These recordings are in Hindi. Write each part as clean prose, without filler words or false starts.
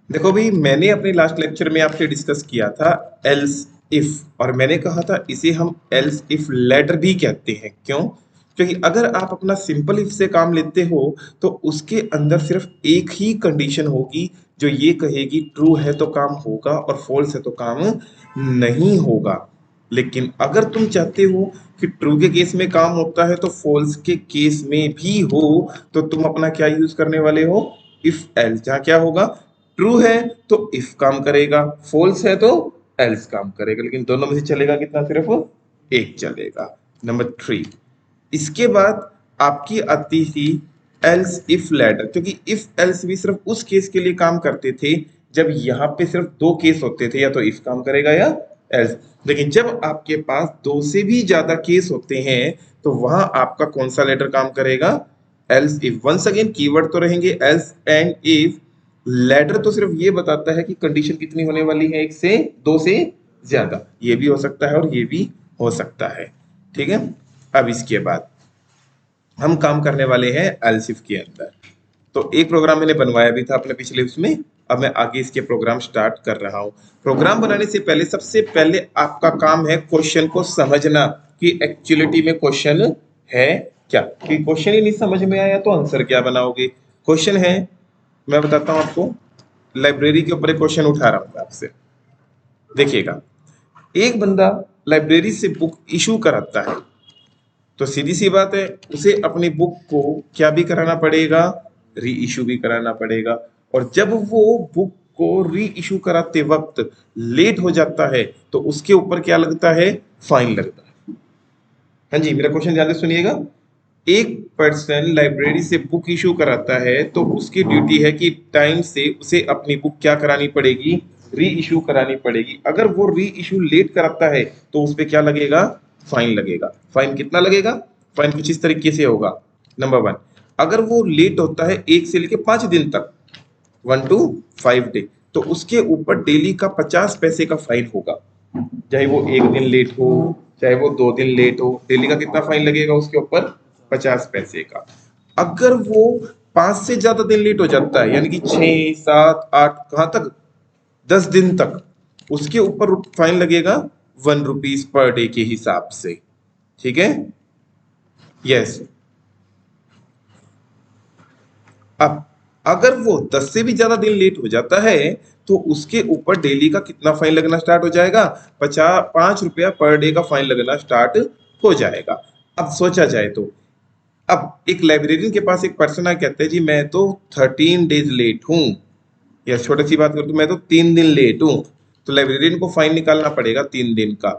देखो भाई, मैंने अपने लास्ट लेक्चर में आपसे डिस्कस किया था एल्स इफ, और मैंने कहा था इसे हम एल्स इफ लेटर भी कहते हैं। क्यों? क्योंकि अगर आप अपना सिंपल इफ से काम लेते हो तो उसके अंदर सिर्फ एक ही कंडीशन होगी जो ये कहेगी ट्रू है तो काम होगा और फॉल्स है तो काम नहीं होगा। लेकिन अगर तुम चाहते हो कि ट्रू के केस में काम होता है तो फॉल्स के केस में भी हो, तो तुम अपना क्या यूज करने वाले हो? If else. जहां क्या होगा? ट्रू है तो इफ काम करेगा, फॉल्स है तो एल्स काम करेगा, लेकिन दोनों में से चलेगा कितना? सिर्फ एक चलेगा। नंबर 3, इसके बाद आपकी आती थी एल्स इफ लेटर, क्योंकि इफ एल्स भी सिर्फ उस केस के लिए काम करते थे जब यहाँ पे सिर्फ दो केस होते थे, या तो इफ काम करेगा या एल्स। लेकिन जब आपके पास दो से भी ज्यादा केस होते हैं तो वहां आपका कौन सा लेटर काम करेगा? Else if. Once again keyword तो रहेंगे एल्स एंड इफ। लेटर तो सिर्फ ये बताता है कि कंडीशन कितनी होने वाली है, एक से दो से ज्यादा। ये भी हो सकता है और ये भी हो सकता है। ठीक है। अब इसके बाद हम काम करने वाले हैं एल्सिफ के अंदर। तो एक प्रोग्राम मैंने बनवाया भी था अपने पिछले उसमें। अब मैं आगे इसके प्रोग्राम स्टार्ट कर रहा हूं। प्रोग्राम बनाने से पहले सबसे पहले आपका काम है क्वेश्चन को समझना कि एक्चुअलिटी में क्वेश्चन है क्या। कि क्वेश्चन ही नहीं समझ में आया तो आंसर क्या बनाओगे? क्वेश्चन है, मैं बताता हूं आपको। लाइब्रेरी के ऊपर एक क्वेश्चन उठा रहा हूं आपसे, देखिएगा। एक बंदा लाइब्रेरी से बुक इशू कराता है, तो सीधी सी बात है उसे अपनी बुक को क्या भी कराना पड़ेगा? री इशू भी कराना पड़ेगा। और जब वो बुक को री इशू कराते वक्त लेट हो जाता है तो उसके ऊपर क्या लगता है? फाइन लगता है। हाँ जी, मेरा क्वेश्चन ध्यान से सुनिएगा। एक पर्सन लाइब्रेरी से बुक इशू कराता है तो उसकी ड्यूटी है कि टाइम से उसे अपनी बुक क्या करानी पड़ेगी? री इशू करानी पड़ेगी। अगर वो री इशू लेट कराता है तो उस पर क्या लगेगा? फाइन लगेगा। फाइन कितना लगेगा? फाइन कुछ इस तरीके से होगा। नंबर 1, अगर वो लेट होता है 1 से लेकर 5 दिन तक, 1 to 5 डे, तो उसके ऊपर डेली का 50 पैसे का फाइन होगा। चाहे वो 1 दिन लेट हो, चाहे वो 2 दिन लेट हो, डेली का कितना फाइन लगेगा उसके ऊपर? 50 पैसे का। अगर वो 5 से ज्यादा दिन लेट हो जाता है, यानी कि 6, 7, 8, कहां तक? 10 दिन तक, उसके ऊपर फाइन लगेगा 1 रुपीज पर डे के हिसाब से। ठीक है। यस। अब अगर वो 10 से भी ज्यादा दिन लेट हो जाता है तो उसके ऊपर डेली का कितना फाइन लगना स्टार्ट हो जाएगा? 5 रुपया पर डे का फाइन लगना स्टार्ट हो जाएगा। अब सोचा जाए तो, अब एक लाइब्रेरियन के पास एक पर्सन आ कहते हैं जी मैं तो 13 डेज लेट हूँ, या छोटी सी बात कर तो मैं तो 3 दिन लेट हूँ। तो लाइब्रेरियन को फाइन निकालना पड़ेगा 3 दिन का।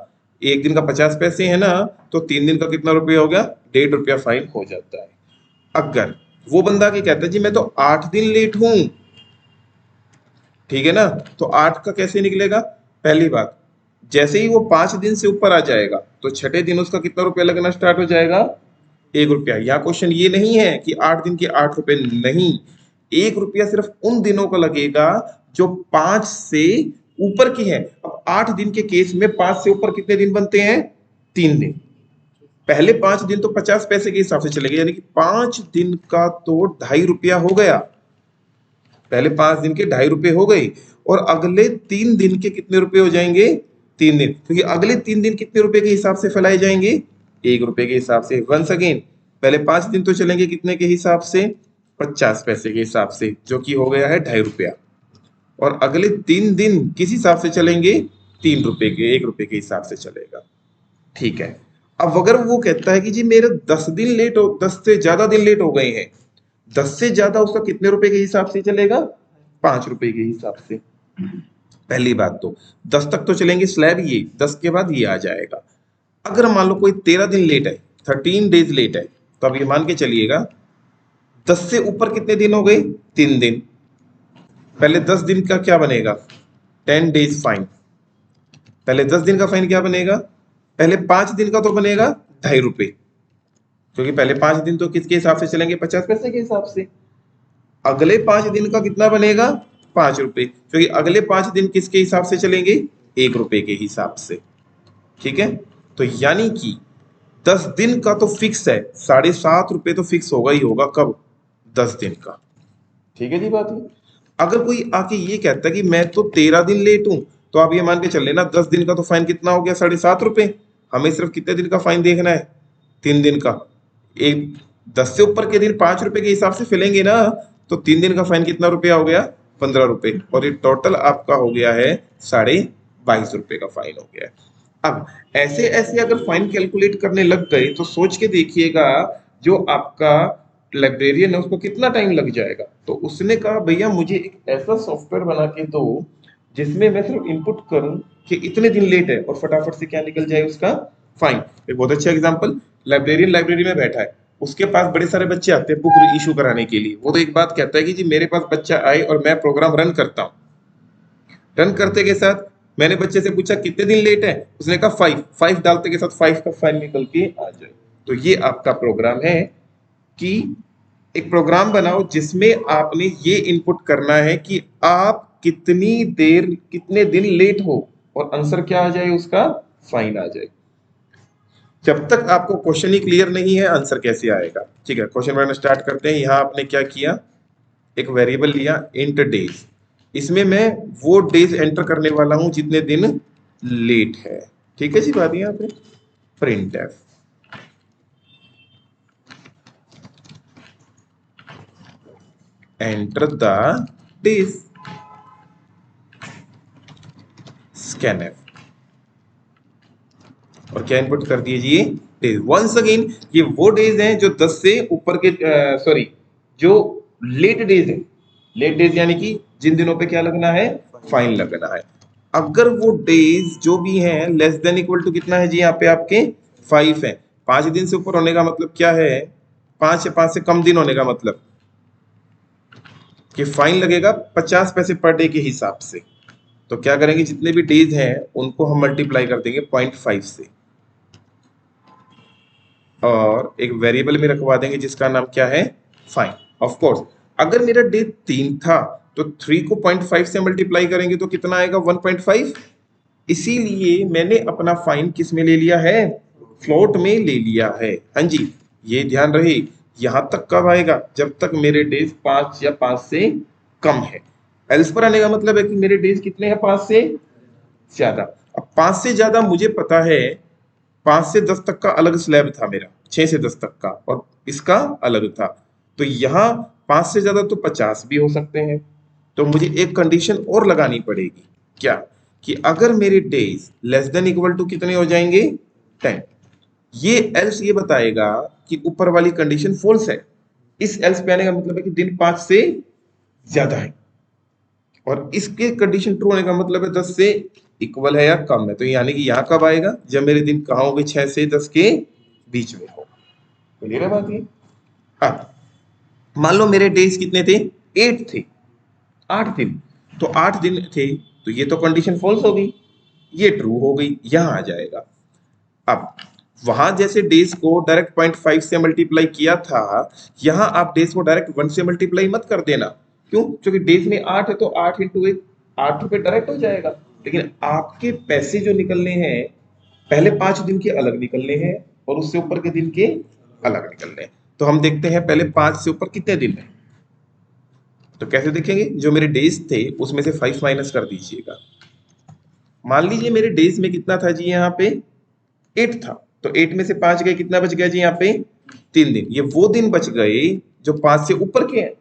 एक दिन का 50 पैसे है ना, तो 3 दिन का कितना रुपया हो गया? 1.5 रुपया फाइन हो जाता है। अगर वो बंदा क्या कहता है जी मैं तो 8 दिन लेट हूं, ठीक है ना, तो 8 का कैसे निकलेगा? पहली बात, जैसे ही वो 5 दिन से ऊपर आ जाएगा तो छठे दिन उसका कितना रुपया लगना स्टार्ट हो जाएगा? 1 रुपया। यहाँ क्वेश्चन ये नहीं है कि 8 दिन के 8 रुपए, नहीं। 1 रुपया सिर्फ उन दिनों का लगेगा जो 5 से ऊपर की है। अब 8 दिन के केस में 5 से ऊपर कितने दिन बनते हैं? 3 दिन। पहले 5 दिन तो 50 पैसे के हिसाब से चलेगा, यानी कि 5 दिन का तो 2.5 रुपया हो गया। पहले 5 दिन के 2.5 रुपए हो गए, और अगले 3 दिन के कितने रुपए हो जाएंगे? 3 दिन, क्योंकि अगले 3 दिन कितने रुपए के हिसाब से फैलाए जाएंगे? 1 रुपए के हिसाब से। वंस अगेन, पहले 5 दिन तो चलेंगे कितने के हिसाब से? 50 पैसे के हिसाब से, जो कि हो गया है 2.5 रुपया। और अगले 3 दिन किस हिसाब से चलेंगे? 3 रुपए के, 1 रुपए के हिसाब से चलेगा। ठीक है। अब अगर वो कहता है कि जी मेरे 10 दिन लेट हो, 10 से ज्यादा दिन लेट हो गए हैं, 10 से ज्यादा उसका कितने रुपए के हिसाब से चलेगा? 5 रुपए के हिसाब से। पहली बात तो 10 तक तो चलेंगे स्लैब, ये 10 के बाद ये आ जाएगा। अगर मान लो कोई 13 दिन लेट है, 13 डेज लेट है, तो अब ये मान के चलिएगा 10 से ऊपर कितने दिन हो गए? 3 दिन। पहले 10 दिन का क्या बनेगा? 10 डेज फाइन। पहले 10 दिन का फाइन क्या बनेगा? पहले 5 दिन का तो बनेगा 2.5 रुपए, क्योंकि पहले 5 दिन तो किसके हिसाब से चलेंगे? 50 पैसे के हिसाब से। अगले 5 दिन का कितना बनेगा? 5 रुपए, क्योंकि अगले 5 दिन किसके हिसाब से चलेंगे? 1 रुपए के हिसाब से। ठीक है। तो यानी कि 10 दिन का तो फिक्स है, 7.5 रुपए तो फिक्स होगा ही होगा। कब? 10 दिन का। ठीक है जी बात है। अगर कोई आके ये कहता है कि मैं तो 13 दिन लेट हूं, तो आप ये मान के चल लेना 10 दिन का तो फाइन कितना हो गया, 7.5 रुपए। हमें सिर्फ कितने दिन का फाइन देखना है, 3 दिन का। एक 10 से ऊपर के दिन 5 रुपए के हिसाब से फिलेंगे ना, तो 3 दिन का फाइन कितना रुपया हो गया, 15 रुपए। और ये टोटल आपका हो गया है 22.5 रुपए का फाइन हो गया है। अब ऐसे ऐसे अगर फाइन कैलकुलेट करने लग गए तो सोच के देखिएगा जो आपका लाइब्रेरियन है उसको कितना टाइम लग जाएगा। तो उसने कहा भैया मुझे एक ऐसा सॉफ्टवेयर बना के दो जिसमें मैं सिर्फ इनपुट करूं कि इतने दिन लेट है और फटाफट से क्या निकल जाए उसका फाइन। एक बहुत अच्छा एग्जांपल, लाइब्रेरियन लाइब्रेरी में बैठा है, उसके पास बड़े सारे बच्चे आते हैं बुक इशू कराने के लिए। वो तो एक बात कहता है कि जी मेरे पास बच्चा आए और मैं प्रोग्राम रन करता हूँ। रन करते के साथ मैंने बच्चे से पूछा कितने दिन लेट है, उसने कहा 5 डालते के साथ 5 का फाइन निकल के आ जाए। तो ये आपका प्रोग्राम है कि एक प्रोग्राम बनाओ जिसमें आपने ये इनपुट करना है कि आप कितनी देर कितने दिन लेट हो और आंसर क्या आ जाए उसका, फाइन आ जाए। जब तक आपको क्वेश्चन ही क्लियर नहीं है आंसर कैसे आएगा। ठीक है, क्वेश्चन बनाना स्टार्ट करते हैं। यहाँ आपने क्या किया, एक वेरिएबल लिया इंट डेज, इसमें मैं वो डेज एंटर करने वाला हूं जितने दिन लेट है। ठीक है जी, बात यहाँ पे print F enter the days scan F, और क्या इनपुट कर दीजिए, डेज। वंस अगेन ये वो डेज हैं जो 10 से ऊपर के, सॉरी जो लेट डेज है। लेट डेज यानी कि जिन दिनों पे क्या लगना है, फाइन लगना है। अगर वो डेज जो भी हैं लेस देन इक्वल टू कितना है जी यहाँ पे आपके 5 है। 5 दिन से ऊपर होने का मतलब क्या है, 5 से कम दिन होने का मतलब कि फाइन लगेगा 50 पैसे पर डे के हिसाब से। तो क्या करेंगे, जितने भी डेज हैं उनको हम मल्टीप्लाई कर देंगे 0.5 से और एक वेरिएबल में रखवा देंगे जिसका नाम क्या है, फाइन। ऑफ कोर्स अगर मेरा डे 3 था तो 3 को 0.5 से मल्टीप्लाई करेंगे तो कितना आएगा, 1.5। इसीलिए मैंने अपना फाइन किस में ले लिया है, फ्लोट में ले लिया है। हाँ जी, ये ध्यान रहे। यहां तक कब आएगा, जब तक मेरे डेज 5 या 5 से कम है। एल्स पर आने का मतलब है कि मेरे डेज कितने हैं, 5 से ज्यादा। अब 5 से ज्यादा मुझे पता है, 5 से 10 तक का अलग स्लैब था मेरा, 6 से 10 तक का, और इसका अलग था। तो यहाँ 5 से ज्यादा तो 50 भी हो सकते हैं। तो मुझे एक कंडीशन और लगानी पड़ेगी, क्या, कि अगर मेरे days less than equal to कितने हो जाएंगे, 10। ये एल्स ये बताएगा कि ऊपर वाली कंडीशन फॉल्स है। इस एल्स पे आने का मतलब है कि दिन 5 से ज्यादा है, और इसके कंडीशन ट्रू होने का मतलब है 10 से इक्वल है या कम है। तो यानी कि यहाँ कब आएगा, जब मेरे दिन कहाँ होंगे, 6 से 10 के बीच में हो। क्लियर है बात ये। अब मान लो मेरे डेज कितने थे, 8 थे, 8 दिन। तो 8 दिन थे तो ये तो कंडीशन फॉल्स हो गई, ये ट्रू हो गई, यहां आ जाएगा। अब वहां जैसे डेज को डायरेक्ट 0.5 से मल्टीप्लाई किया था, यहां आप डेज को डायरेक्ट 1 से मल्टीप्लाई मत कर देना। क्यों, क्योंकि डेज में 8 है तो 8 इंटू 1, 8 रुपए डायरेक्ट हो जाएगा। लेकिन आपके पैसे जो निकलने हैं पहले 5 दिन के अलग निकलने हैं और उससे ऊपर के दिन के अलग निकलने हैं। तो हम देखते हैं पहले 5 से ऊपर कितने दिन है। तो कैसे देखेंगे, जो मेरे डेज थे उसमें से 5 माइनस कर दीजिएगा। मान लीजिए मेरे डेज में कितना था जी, यहाँ पे 8 था, तो 8 में से 5 गए, कितना बच गया जी यहाँ पे, 3 दिन। ये वो दिन बच गए जो 5 से ऊपर के हैं,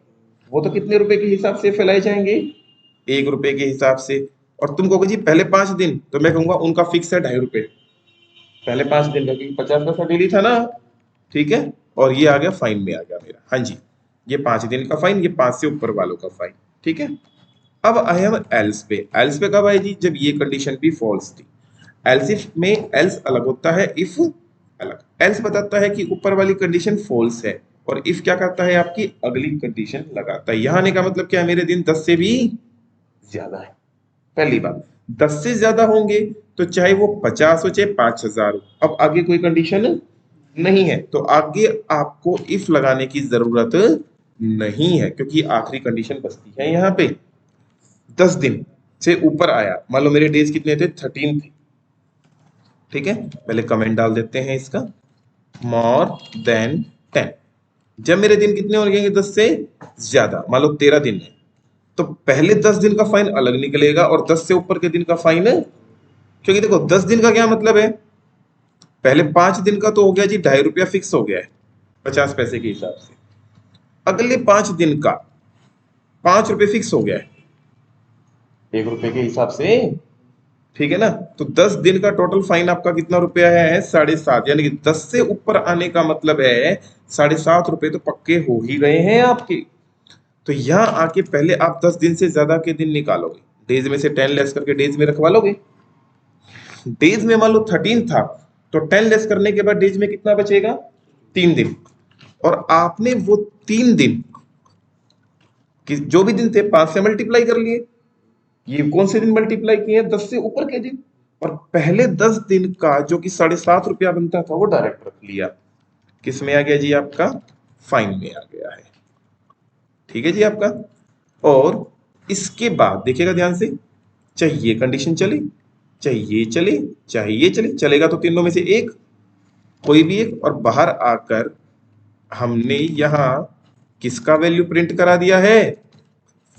वो तो कितने रुपए के हिसाब से फैलाए जाएंगे, 1 रुपए के हिसाब से। और तुम कहोगे जी पहले 5 दिन, तो मैं कहूंगा उनका फिक्स है 2.5 रुपए, पहले 5 दिन का, क्योंकि 50 पैसा डेली था ना। ठीक है, और ये आ गया फाइन में आ गया मेरा। हाँ जी, ये 5 दिन का फाइन, ये 5 से ऊपर वालों का फाइन। ठीक है, अब आए हम एल्स पे। एल्स पे कब आए जी, जब ये कंडीशन भी फॉल्स थी। एल्स इफ में एल्स अलग होता है, इफ अलग। एल्स बताता है कि ऊपर वाली कंडीशन फॉल्स है, और इफ क्या करता है, आपकी अगली कंडीशन लगाता है। यहां आने का मतलब क्या है, मेरे दिन 10 से भी ज्यादा है। पहली बात, 10 से ज्यादा होंगे तो चाहे वो 50 हो चाहे 5,000 हो। अब आगे कोई कंडीशन नहीं है तो आगे आपको इफ लगाने की जरूरत नहीं है, क्योंकि आखिरी कंडीशन बचती है यहाँ पे। 10 दिन से ऊपर आया, मान लो मेरे डेज कितने थे, 13 थे। ठीक है, पहले कमेंट डाल देते हैं इसका, मोर देन 10। जब मेरे दिन कितने हो गए, 10 से ज्यादा, मान लो 13 दिन है, तो पहले 10 दिन का फाइन अलग निकलेगा और 10 से ऊपर के दिन का फाइन, क्योंकि देखो 10 दिन का क्या मतलब है, पहले 5 दिन का तो हो गया जी ₹2.5 फिक्स हो गया है 50 पैसे के हिसाब से, अगले 5 दिन का ₹5 फिक्स हो गया है ₹1 के हिसाब से, ठीक है ना। तो 10 दिन का टोटल फाइन आपका कितना रुपया है, 7.5, यानी कि 10 से ऊपर आने का मतलब है ₹7.5 तो पक्के हो ही गए हैं आपके। तो यहाँ आके पहले आप 10 दिन से ज्यादा के दिन निकालोगे, डेज में से 10 लेस करके डेज में रखवा लोगे। डेज में मान लो 13 था, तो 10 लेस करने के बाद डेज में कितना बचेगा, 3 दिन। और आपने वो 3 दिन कि जो भी दिन थे 5 से मल्टीप्लाई कर लिए, ये कौन से दिन मल्टीप्लाई किए, 10 से ऊपर के दिन, और पहले 10 दिन का जो कि ₹7.5 बनता था वो डायरेक्ट रख लिया, किस में आ गया जी आपका, फाइन में आ गया है, ठीक है जी आपका। और इसके बाद देखिएगा ध्यान से, चाहे ये कंडीशन चले, चाहे ये चले, चाहे ये चले, चलेगा तो तीनों में से एक, कोई भी एक, और बाहर आकर हमने यहां किसका वैल्यू प्रिंट करा दिया है,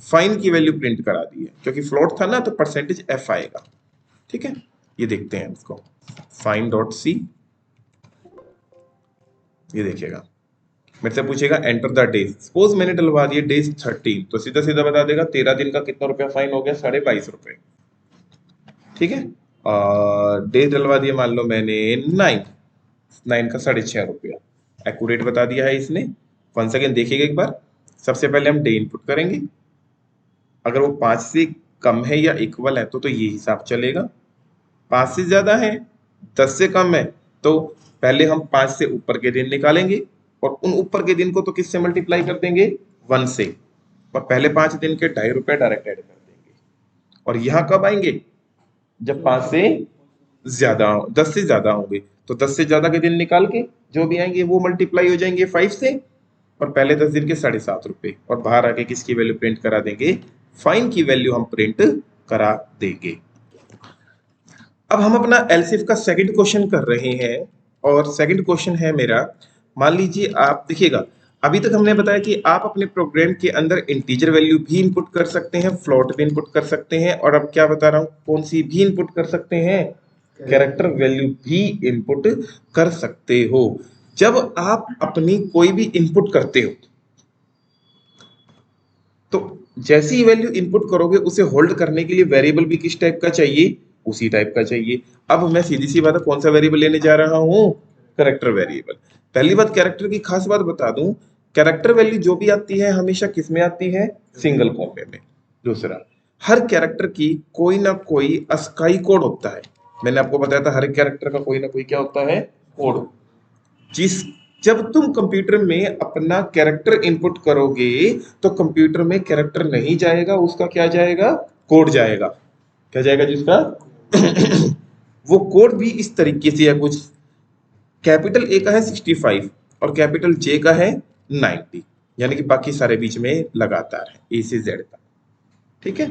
फाइन की वैल्यू प्रिंट करा दी है, क्योंकि फ्लोट था ना तो परसेंटेज एफ आएगा, ठीक है। ये देखते हैं इसको, फाइन डॉट सी, ये देखिएगा मेरे से पूछेगा एंटर द डेज, सपोज मैंने डलवा दिए डेज 13, तो सीधा सीधा बता देगा 13 दिन का कितना रुपया फाइन हो गया, ₹22.5, ठीक है। और डेज डलवा दिए मान लो मैंने 9 का ₹6.5, एक्यूरेट बता दिया है इसने। वंस अगेन देखिएगा एक बार, सबसे पहले हम डे इनपुट करेंगे, अगर वो 5 से कम है या इक्वल है तो ये हिसाब चलेगा, 5 से ज्यादा है, 10 से कम है, तो पहले हम 5 से ऊपर के दिन निकालेंगे और उन ऊपर के दिन को तो किससे मल्टीप्लाई कर देंगे, 1 से, और पहले 5 दिन के ₹2.5 डायरेक्ट ऐड कर देंगे। और यहाँ कब आएंगे, जब 5 से ज्यादा, 10 से ज्यादा होंगे, तो 10 से ज्यादा के दिन निकाल के जो भी आएंगे वो मल्टीप्लाई हो जाएंगे 5 से, और पहले 10 दिन के ₹7.5, और बाहर आके किसकी वैल्यू प्रिंट करा देंगे, फाइन की वैल्यू हम प्रिंट करा देंगे। अब हम अपना एलसीएफ का सेकंड क्वेश्चन कर रहे हैं, और सेकंड क्वेश्चन है मेरा, मान लीजिए आप देखिएगा, अभी तक हमने बताया कि आप अपने प्रोग्राम के अंदर इंटीजर वैल्यू भी इनपुट कर सकते हैं, फ्लोट भी इनपुट कर सकते हैं, और अब क्या बता रहा हूं, कौन सी भी इनपुट कर सकते हैं, कैरेक्टर वैल्यू भी इनपुट कर सकते हो। जब आप अपनी कोई भी इनपुट करते हो तो जैसी ही वैल्यू इनपुट करोगे उसे होल्ड करने के लिए वेरिएबल भी किस टाइप का चाहिए, उसी टाइप का चाहिए। अब मैं सीधी सी बात है, कौन सा वेरिएबल लेने जा रहा हूं, कैरेक्टर वेरिएबल। पहली बात, कैरेक्टर की खास बात बता दूं, कैरेक्टर वैल्यू जो भी आती है हमेशा किस में आती है, सिंगल कॉमे में। दूसरा, हर कैरेक्टर की कोई ना कोई अस्थाई कोड होता है, मैंने आपको बताया था हर कैरेक्टर का कोई ना कोई क्या होता है, कोड। जिस जब तुम कंप्यूटर में अपना कैरेक्टर इनपुट करोगे तो कंप्यूटर में कैरेक्टर नहीं जाएगा, उसका क्या जाएगा, कोड जाएगा। क्या जाएगा जिसका वो कोड भी इस तरीके से है कुछ, कैपिटल ए का है 65 और कैपिटल जे का है 90, यानी कि बाकी सारे बीच में लगातार है, ए से जेड का, ठीक है।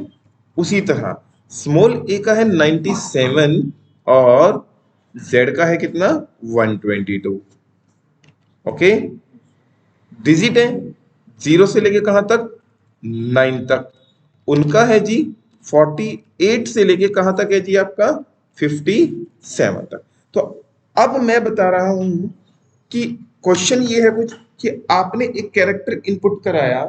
उसी तरह स्मॉल ए का है 97 और जेड का है कितना, 122, ओके। डिजिट है 0 से लेके कहां तक, 9 तक, उनका है जी 48 से लेके कहां तक है जी आपका, 57 तक। तो अब मैं बता रहा हूं कि क्वेश्चन ये है कुछ कि आपने एक कैरेक्टर इनपुट कराया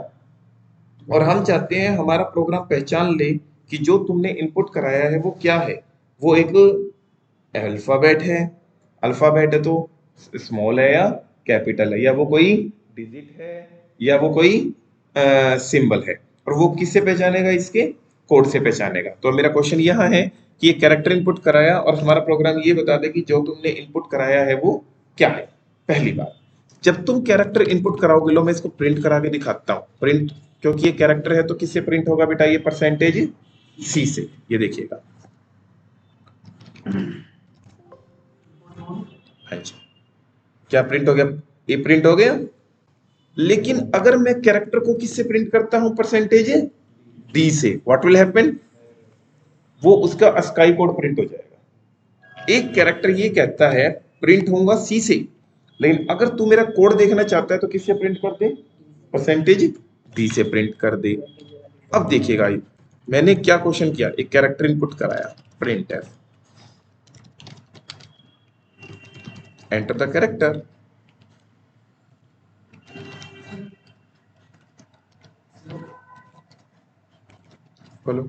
और हम चाहते हैं हमारा प्रोग्राम पहचान ले कि जो तुमने इनपुट कराया है वो क्या है, वो एक अल्फाबेट है, अल्फाबेट है तो स्मॉल है या कैपिटल है, या वो कोई डिजिट है या वो कोई सिंबल है, और वो किससे पहचानेगा, इसके कोड से पहचानेगा। तो मेरा क्वेश्चन यहाँ है कि ये कैरेक्टर इनपुट कराया और हमारा प्रोग्राम ये बता दे कि जो तुमने इनपुट कराया है वो क्या है। पहली बात, जब तुम कैरेक्टर इनपुट कराओगे, लो मैं इसको प्रिंट करा के दिखाता हूँ, प्रिंट, क्योंकि ये कैरेक्टर है तो किससे प्रिंट होगा बेटा, ये परसेंटेज सी से, ये देखिएगा, हाँ जी, क्या प्रिंट हो गया, ये प्रिंट हो गया। लेकिन अगर मैं कैरेक्टर को किससे प्रिंट करता हूं, परसेंटेज डी से, व्हाट विल हैपन, वो उसका अस्काई कोड प्रिंट हो जाएगा। एक कैरेक्टर ये कहता है प्रिंट होगा सी से, लेकिन अगर तू मेरा कोड देखना चाहता है तो किससे प्रिंट कर दे, परसेंटेज डी से प्रिंट कर दे। अब देखिएगा, मैंने क्या क्वेश्चन किया, एक कैरेक्टर इनपुट कराया, print F, enter the character. बोलो।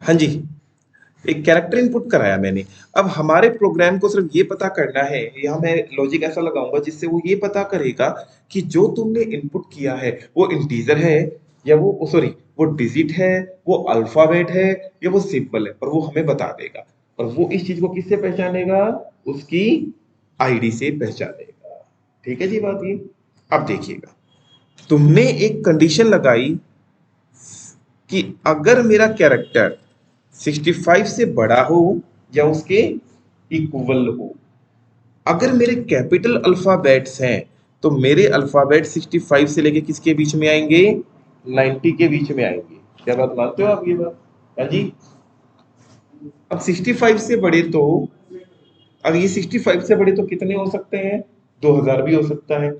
हाँ जी, एक कैरेक्टर इनपुट कराया मैंने। अब हमारे प्रोग्राम को सिर्फ ये पता करना है, यहाँ मैं लॉजिक ऐसा लगाऊंगा जिससे वो ये पता करेगा कि जो तुमने इनपुट किया है वो इंटीजर है, या वो सॉरी वो डिजिट है, वो अल्फाबेट है, या वो सिंबल है, और वो हमें बता देगा। और वो इस चीज को किससे पहचानेगा, उसकी आईडी से पहचानेगा। ठीक है जी बात ये। अब देखिएगा, तुमने एक कंडीशन लगाई कि अगर मेरा कैरेक्टर 65 से बड़ा हो या उसके इक्वल हो। अगर मेरे कैपिटल अल्फाबेट्स हैं तो मेरे अल्फाबेट 65 से लेके किसके बीच में आएंगे, 90 के बीच में आएंगे। क्या बात मानते हो आप ये बात? हाँ जी। अब 65 से बड़े तो, अब ये 65 से बड़े तो कितने हो सकते हैं, 2000 भी हो सकता है।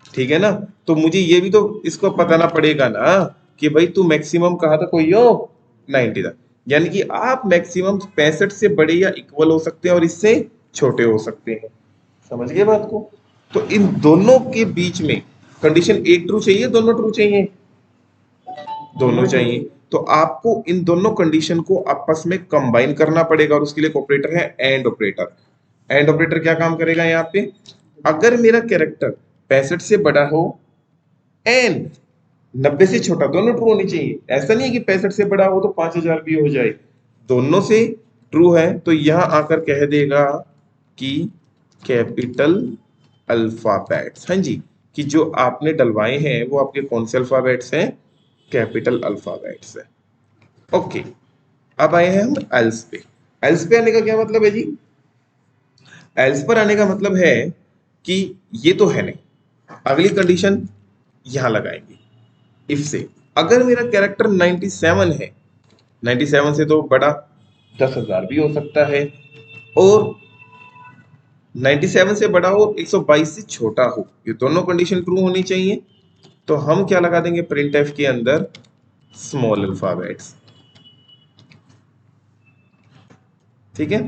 ठीक है ना? तो मुझे ये भी तो इसको बताना पड़ेगा ना कि भाई तू मैक्सिमम कहा था कोई हो, 90 तक। यानी कि आप मैक्सिमम 65 से बड़े या इक्वल हो सकते हैं और इससे छोटे हो सकते हैं। समझ गए बात को? तो इन दोनों के बीच में कंडीशन एक ट्रू चाहिए, दोनों ट्रू चाहिए, दोनों चाहिए। तो आपको इन दोनों कंडीशन को आपस में कंबाइन करना पड़ेगा, और उसके लिए एक ऑपरेटर है एंड ऑपरेटर। एंड ऑपरेटर क्या काम करेगा यहाँ पे, अगर मेरा कैरेक्टर 65 से बड़ा हो एंड 90 से छोटा, दोनों ट्रू होनी चाहिए। ऐसा नहीं है कि 65 से बड़ा हो तो 5000 भी हो जाए, दोनों से ट्रू है तो यहां आकर कह देगा कि कैपिटल अल्फाबेट्स, हाँ जी, कि जो आपने डलवाए हैं वो आपके कौन से अल्फाबेट्स हैं, कैपिटल अल्फाबेट्स है। ओके, अब आए हैं हम एल्स पे। एल्स पे आने का क्या मतलब है जी, एल्स पर आने का मतलब है कि ये तो है नहीं, अगली कंडीशन यहां लगाएंगे इफ से। अगर मेरा कैरेक्टर 97 है, 97 से तो बड़ा 10,000 भी हो सकता है, और 97 से बड़ा हो 122 से छोटा हो, ये दोनों कंडीशन ट्रू होनी चाहिए। तो हम क्या लगा देंगे प्रिंट एफ के अंदर, स्मॉल अल्फाबेट्स। ठीक है।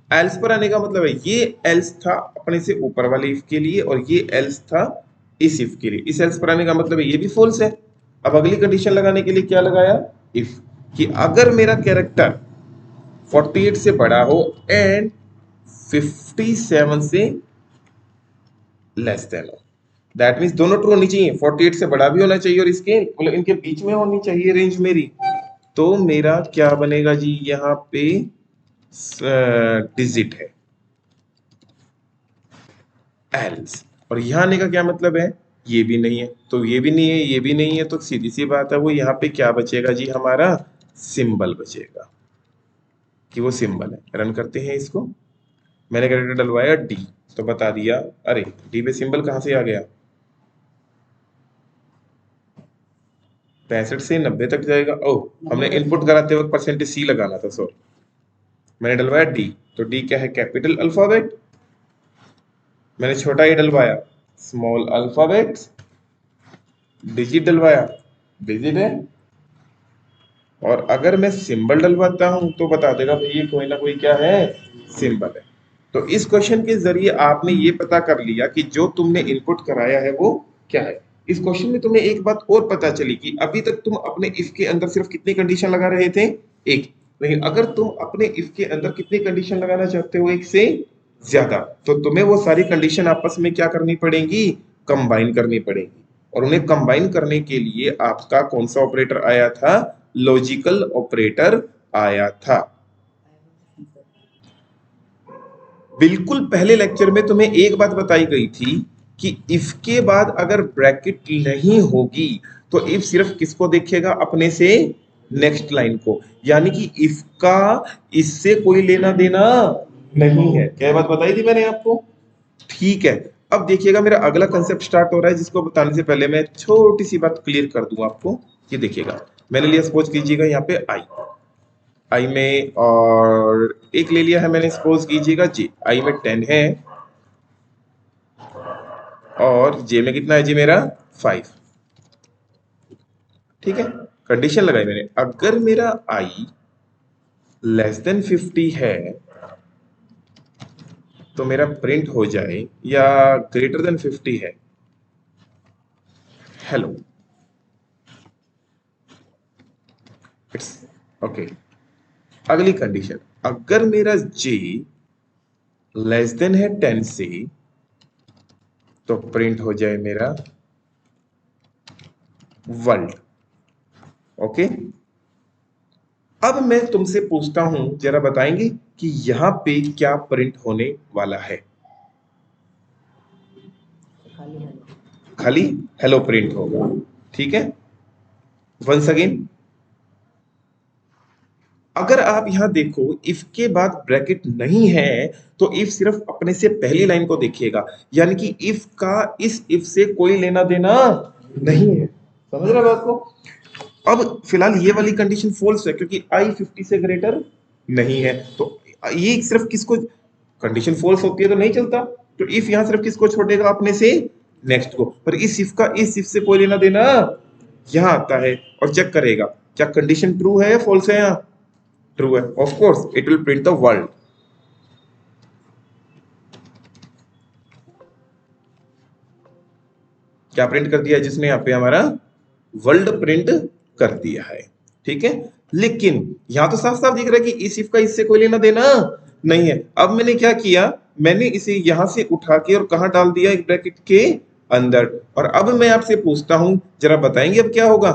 एल्स पर आने का मतलब है, ये एल्स था अपने से ऊपर वाले इफ के लिए, और ये एल्स था इस इफ के लिए। इस एल्स पर आने का मतलब है ये भी फॉल्स है। अब अगली कंडीशन लगाने के लिए क्या लगाया, इफ, कि अगर मेरा कैरेक्टर 48 से बड़ा हो एंड 57 से लेस देन हो, दैट मीन्स दोनों ट्रू होनी चाहिए, 48 से बड़ा भी होना चाहिए और इसके मतलब इनके बीच में होनी चाहिए रेंज मेरी। तो मेरा क्या बनेगा जी, यहाँ पे डिजिट है एल्स। और यहाँ आने का क्या मतलब है, ये भी नहीं है, तो ये भी नहीं है, ये भी नहीं है, तो सीधी सी बात है वो यहाँ पे क्या बचेगा जी, हमारा सिंबल बचेगा, कि वो सिंबल है। रन करते हैं इसको। मैंने कैरेक्टर डलवाया डी, तो बता दिया, अरे डी पे सिंबल कहाँ से आ गया, 65 से 90 तक जाएगा। ओह, हमने इनपुट कराते वक्त परसेंटेज सी लगाना था, सॉरी। मैंने डलवाया डी, तो डी क्या है, कैपिटल अल्फाबेट। मैंने छोटा ई डलवाया, स्मॉल अल्फाबेट। डिजिट डलवाया, डिजिट है। और अगर मैं सिंबल डलवाता हूं तो बता देगा भाई ये कोई ना कोई क्या है, सिंबल है। तो इस क्वेश्चन के जरिए आपने ये पता कर लिया कि जो तुमने इनपुट कराया है वो क्या है। इस क्वेश्चन में तुम्हें एक बात और पता चली कि अभी तक तुम अपने इफ के अंदर सिर्फ कितनी कंडीशन लगा रहे थे, एक। लेकिन अगर तुम अपने इफ के अंदर कितनी कंडीशन लगाना चाहते हो, एक से ज्यादा, तो तुम्हें वो सारी कंडीशन आपस में क्या करनी पड़ेगी, कंबाइन करनी पड़ेगी। और उन्हें कंबाइन करने के लिए आपका कौन सा ऑपरेटर आया था, लॉजिकल ऑपरेटर आया था। बिल्कुल पहले लेक्चर में तुम्हें एक बात बताई गई थी कि इफ के बाद अगर ब्रैकेट नहीं होगी तो इफ सिर्फ किसको देखेगा, अपने से नेक्स्ट लाइन को। यानी कि इफ का इससे कोई लेना देना नहीं है। क्या बात बताई थी मैंने आपको? ठीक है। अब देखिएगा मेरा अगला कंसेप्ट स्टार्ट हो रहा है, जिसको बताने से पहले मैं छोटी सी बात क्लियर कर दूं आपको। ये देखिएगा, मैंने लिया, सपोज कीजिएगा यहाँ पे आई, आई में, और एक ले लिया है मैंने, सपोज कीजिएगा जी, आई में 10 है, और जे में कितना है जी मेरा 5। ठीक है, कंडीशन लगाई मैंने, अगर मेरा आई लेस देन 50 है तो मेरा प्रिंट हो जाए, या ग्रेटर देन 50 है हेलो, इट्स ओके। अगली कंडीशन, अगर मेरा जे लेस देन है 10 से तो प्रिंट हो जाए मेरा वर्ल्ड। ओके, अब मैं तुमसे पूछता हूं, जरा बताएंगे कि यहां पे क्या प्रिंट होने वाला है? खाली हेलो प्रिंट होगा। ठीक है, वंस अगेन, अगर आप यहां देखो इफ के बाद ब्रैकेट नहीं है तो इफ सिर्फ अपने से पहली लाइन को देखिएगा, यानी कि इफ का इस इफ से कोई लेना देना नहीं है। समझ रहे बात को? अब फिलहाल ये वाली कंडीशन फॉल्स है क्योंकि आई 50 से ग्रेटर नहीं है, तो ये सिर्फ किसको, कंडीशन फॉल्स होती है तो नहीं चलता, तो इफ यहां सिर्फ किसको छोड़ेगा, अपने से नेक्स्ट को। पर इस इफ का इस इफ से कोई लेना देना यहां आता है, और चेक करेगा क्या कंडीशन ट्रू है या फॉल्स है। यहाँ ट्रू है, of course it will print the world. क्या प्रिंट कर दिया है जिसने, यहाँ पे हमारा वर्ल्ड प्रिंट कर दिया है। ठीक है, लेकिन यहां तो साफ साफ दिख रहा है कि इस इफ का इससे कोई लेना देना नहीं है। अब मैंने क्या किया, मैंने इसे यहां से उठा के और कहा डाल दिया, एक ब्रैकेट के अंदर। और अब मैं आपसे पूछता हूं, जरा बताएंगे अब क्या होगा?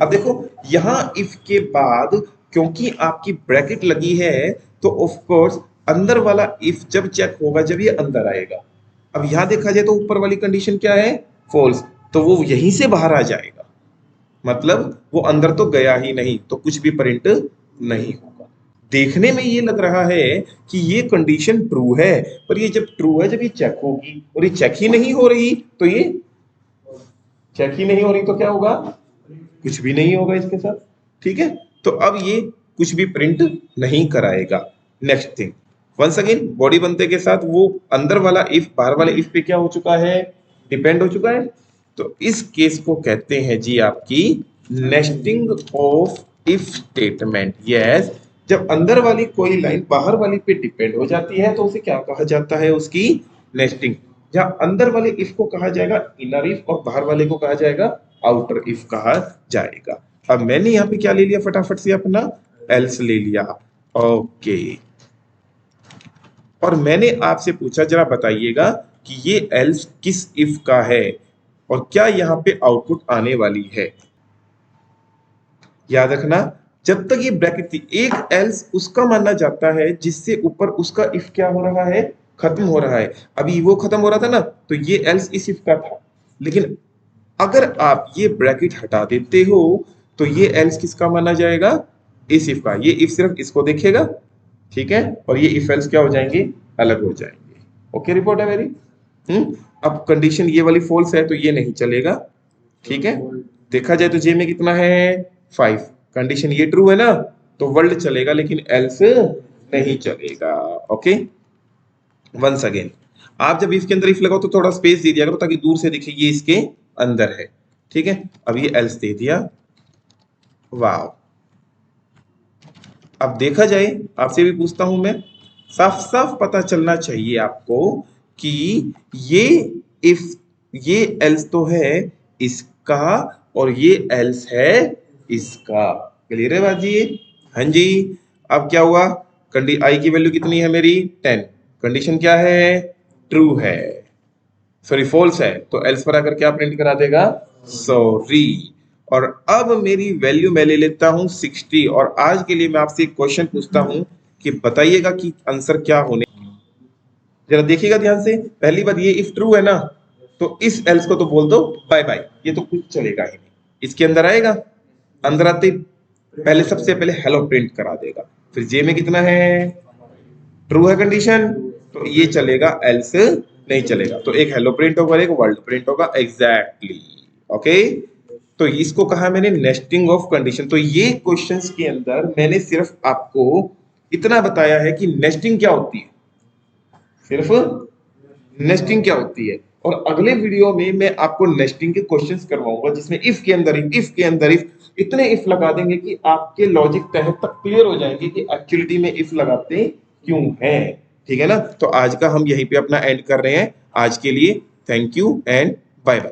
अब देखो यहां इफ के बाद क्योंकि आपकी ब्रैकेट लगी है तो ऑफ कोर्स अंदर वाला इफ जब चेक होगा जब ये अंदर आएगा। अब यहां देखा जाए तो ऊपर वाली कंडीशन क्या है, फॉल्स, तो वो यहीं से बाहर आ जाएगा, मतलब वो अंदर तो गया ही नहीं, तो कुछ भी प्रिंट नहीं होगा। देखने में ये लग रहा है कि ये कंडीशन ट्रू है, पर ये जब ट्रू है जब ये चेक होगी, और ये चेक ही नहीं हो रही, तो ये चेक ही नहीं हो रही तो क्या होगा, कुछ भी नहीं होगा इसके साथ। ठीक है, तो अब ये कुछ भी प्रिंट नहीं कराएगा। Next thing, once again body बनते के साथ वो अंदर वाला इफ बाहर वाले इफ पे क्या हो चुका है, डिपेंड हो चुका है। तो इस केस को कहते हैं जी आपकी nesting of if statement. Yes, जब अंदर वाली कोई लाइन बाहर वाली पे डिपेंड हो जाती है तो उसे क्या कहा जाता है, उसकी नेस्टिंग। जहां अंदर वाले इफ को कहा जाएगा इनर इफ और बाहर वाले को कहा जाएगा आउटर इफ कहा जाएगा। अब मैंने यहाँ पे क्या ले लिया, फटाफट से अपना एल्स ले लिया। ओके, और मैंने आपसे पूछा जरा बताइएगा कि ये एल्स किस इफ का है और क्या यहाँ पे आउटपुट आने वाली है। याद रखना, जब तक ये ब्रैकेट थी, एक एल्स उसका माना जाता है जिससे ऊपर उसका इफ क्या हो रहा है, खत्म हो रहा है। अभी वो खत्म हो रहा था ना, तो ये एल्स इस इफ का था, लेकिन अगर आप ये ब्रैकेट हटा देते हो तो ये एल्स किसका माना जाएगा, इस इफ का। ये इफ सिर्फ इसको देखेगा, ठीक है, और ये इफ एल्स क्या हो जाएंगे, अलग हो जाएंगे। ओके, रिपोर्ट है मेरी। अब कंडीशन ये वाली फॉल्स है तो ये नहीं चलेगा। ठीक है, देखा जाए तो जे में कितना है 5, कंडीशन ये ट्रू है ना, तो वर्ल्ड चलेगा लेकिन एल्स नहीं चलेगा। ओके, वंस अगेन, आप जब इफ के अंदर इफ लगाओ तो थोड़ा स्पेस दे दिया करो ताकि दूर से दिखे ये इसके अंदर है। ठीक है, अब ये एल्स दे दिया, वाह। अब देखा जाए, आपसे भी पूछता हूं मैं, साफ साफ पता चलना चाहिए आपको कि ये इफ, ये एल्स तो है इसका और ये एल्स है इसका। क्लियर है बात जी? हाँ जी। अब क्या हुआ, आई की वैल्यू कितनी है मेरी 10, कंडीशन क्या है, ट्रू है, सॉरी फॉल्स है, तो एल्स पर आकर क्या प्रिंट करा देगा, सॉरी। और अब मेरी वैल्यू मैं ले लेता हूं 60, और आज के लिए मैं आपसे एक क्वेश्चन पूछता हूं कि बताइएगा कि आंसर क्या होने। जरा देखिएगा ध्यान से, पहली बात ये इफ ट्रू है ना, तो इस एल्स को तो बोल दो बाय बाय, ये तो कुछ चलेगा ही नहीं। इसके अंदर आएगा, अंदर आते पहले सबसे पहले हेलो प्रिंट करा देगा। फिर जे में कितना है, ट्रू है कंडीशन, तो ये चलेगा, एल्स नहीं चलेगा। तो एक हेलो प्रिंट होगा, एक वर्ल्ड प्रिंट होगा, एग्जैक्टली। ओके, तो इसको कहा मैंने नेस्टिंग ऑफ कंडीशन। तो ये क्वेश्चंस के अंदर मैंने सिर्फ आपको इतना बताया है कि नेस्टिंग क्या होती है, सिर्फ नेस्टिंग क्या होती है। और अगले वीडियो में मैं आपको नेस्टिंग के क्वेश्चंस करवाऊंगा जिसमें इफ के अंदर इफ इतने इफ लगा देंगे कि आपके लॉजिक तह तक क्लियर हो जाएंगे कि एक्चुअलिटी में इफ लगाते क्यों हैं। ठीक है ना, तो आज का हम यहीं पे अपना एंड कर रहे हैं। आज के लिए thank you and bye bye.